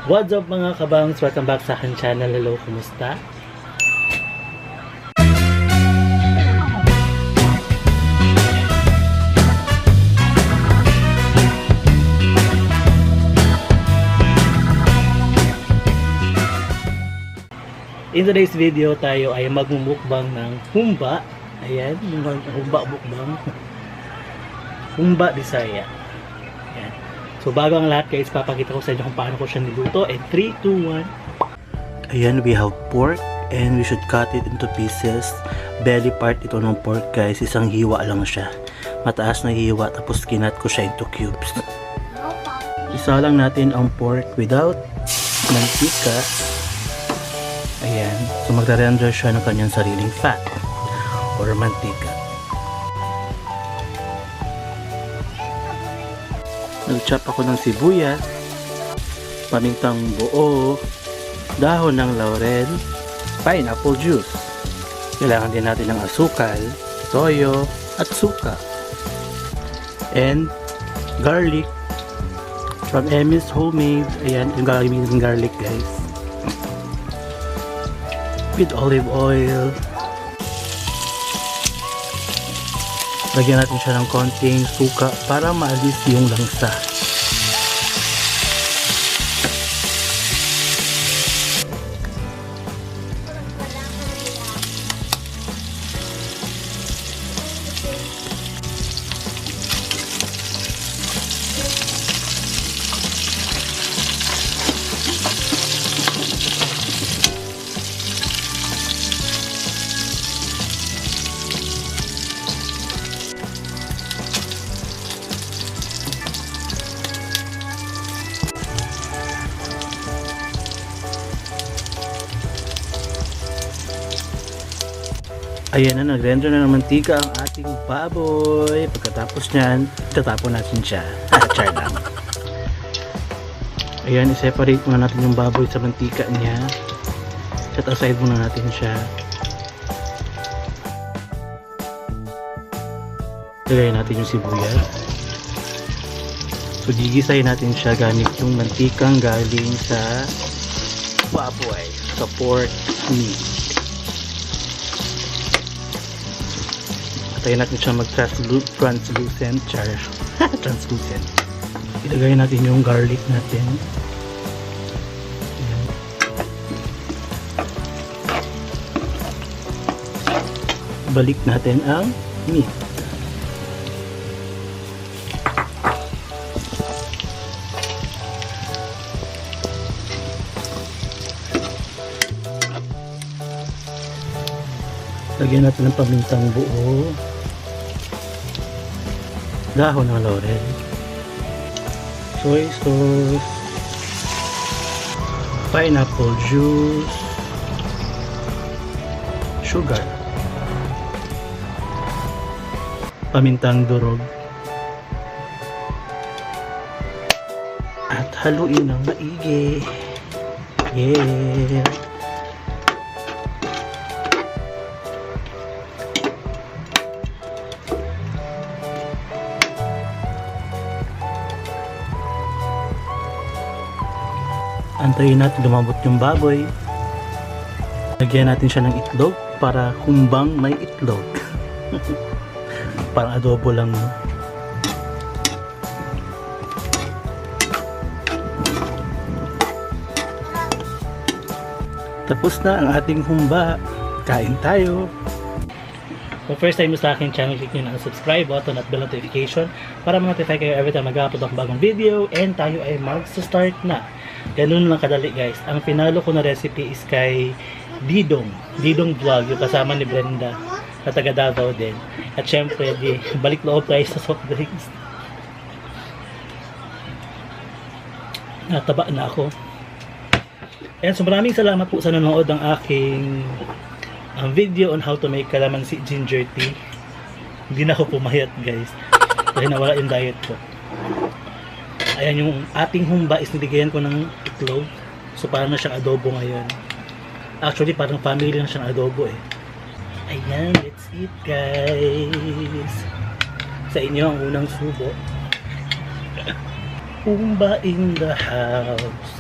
What's up mga kabangs? Welcome back sa aking channel. Hello, kumusta? In today's video, tayo ay magmumukbang ng humba. Ayan, yung humba mukbang. Humba Bisaya. Ayan. So bago ang lahat guys, papakita ko sa inyo kung paano ko siya niluto. And 3, 2, 1. Ayan, we have pork and we should cut it into pieces. Belly part ito ng pork guys, isang hiwa lang siya. Mataas na hiwa, tapos kinat ko siya into cubes. Isa lang natin ang pork without mantika. Ayan, so magre-render siya ng kanyang sariling fat or mantika. Nag-chop ako ng sibuyas, pamintang buo, dahon ng laurel, pineapple juice. Kailangan din natin ng asukal, toyo, at suka. And garlic from Emmy's Homemade. Ayan, yung gagamitin ng garlic guys. With olive oil. Lagyan natin siya ng konting suka para maalis yung langsa. Ayan na, nag-render na ng mantika ang ating baboy. Pagkatapos nyan, tatapon natin siya. Char lang. Ayan, i-separate muna natin yung baboy sa mantika niya. Set aside muna natin siya. Lagayin natin yung sibuyas. So, gigisahin natin siya gamit yung mantikang galing sa baboy, sa pork meat. Tayo natin siya mag-translucent char. Translucent. Ilagay natin yung garlic natin. Ayan. Balik natin ang meat. Lagyan natin ng pamintang buo, dahon ng laurel, soy sauce, pineapple juice, sugar, pamintang durog, at haluin ng maigi. Yeah! Antayin natin lumambot yung baboy. Lagyan natin siya ng itlog para humbang may itlog. Parang adobo lang. Tapos na ang ating humba. Kain tayo. Kung first time mo sa aking channel, click nyo na ang subscribe button at bell notification para ma-notify kayo every time mag-upload ako bagong video. And tayo ay mag-start na. Ganun lang kadali guys. Ang pinalo ko na recipe is kay Didong Vlog, yung kasama ni Brenda na taga Davao din. At syempre, balik loob tayo sa soft drinks. Nataba na ako. And so maraming salamat po sa nanonood ng aking video on how to make calamansi ginger tea. Hindi na ako pumayat guys kasi nawala yung diet ko. Ayan, yung ating humba is niligayan ko ng itlog. So parang na siyang adobo ngayon. Actually parang family lang siyang adobo eh. Ayan, let's eat guys. Sa inyo ang unang subo. Humba in the house.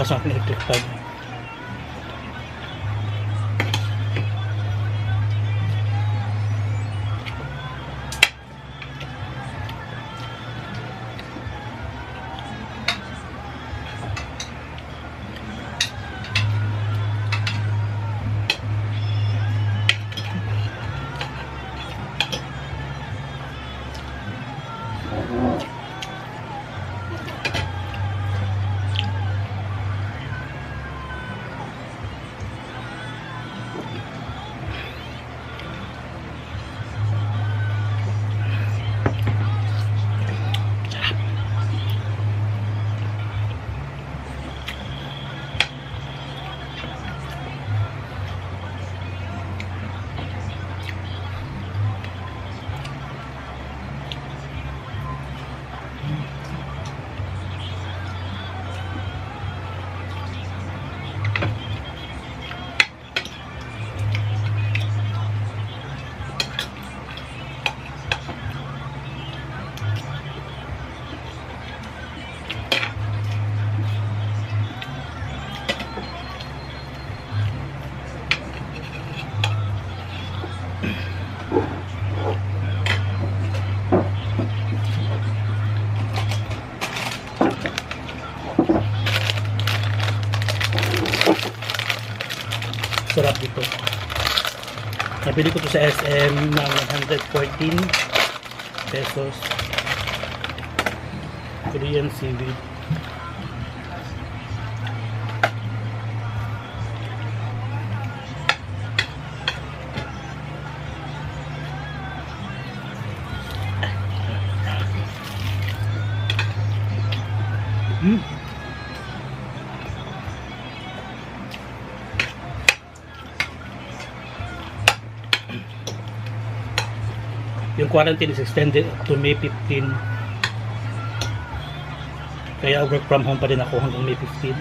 malakas ang electric fan. Sarap dito. Nabili ko to sa SM ng 114 pesos. Korean seaweed. Yung quarantine is extended to May 15. Kaya work from home pa din ako hanggang May 15.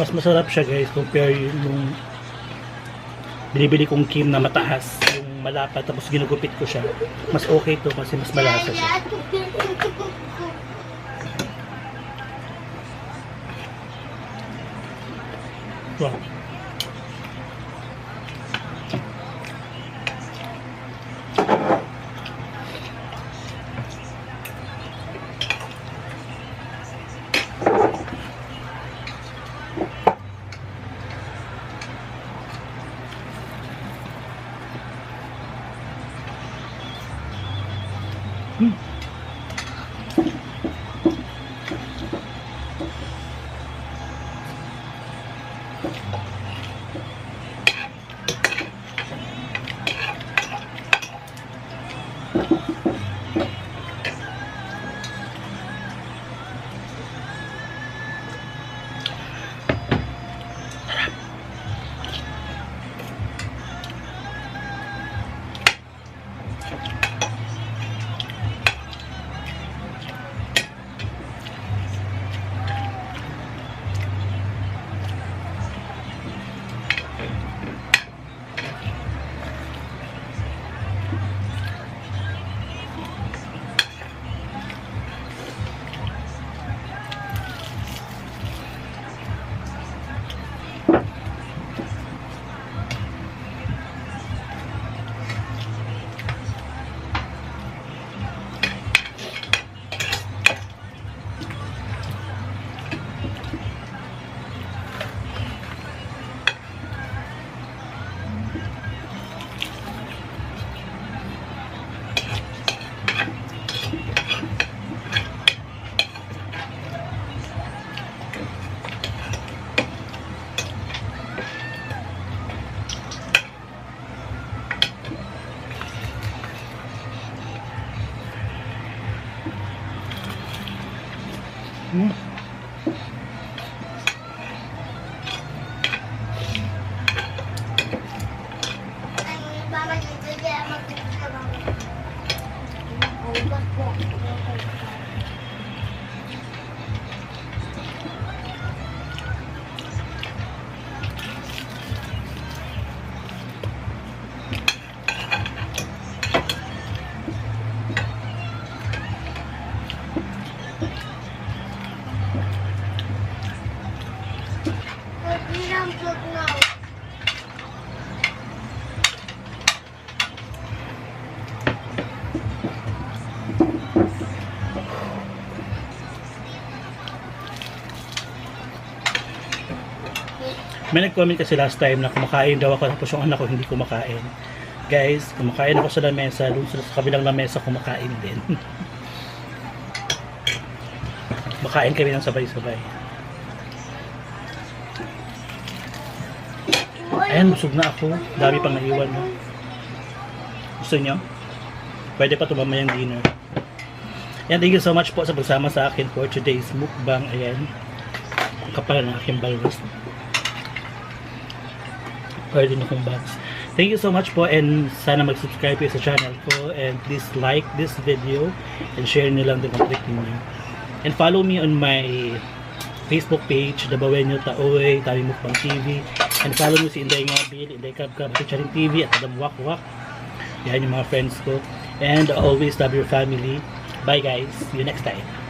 Mas masarap siya guys compare yung binibili kong Kim na mataas, yung malapad tapos ginugupit ko siya. Mas okay to kasi mas malasa siya. Wow. May nag-comment kasi last time na kumakain daw ako tapos yung anak ko hindi kumakain. Guys, kumakain ako sa lamesa, doon sa kabilang lamesa kumakain din. Makain kami ng sabay-sabay. Ayan, busog na ako. Dami pang naiwan, no? Gusto nyo? Pwede pa tumama yung dinner. Ayan, thank you so much po sa pagsama sa akin for today's mukbang. Ayan. Kapal na aking balwas. Pwede na kong bags. Thank you so much po and sana mag-subscribe po sa channel ko and please like this video and share nyo lang din ang click ninyo. And follow me on my Facebook page, Dabawenyo Taoy, Tawi Mukbang TV. And follow mo si Inday Ngabil, Inday Kabkab, Charing TV at Adam Wakwak. Yan yung mga friends ko. And always love your family. Bye guys. See you next time.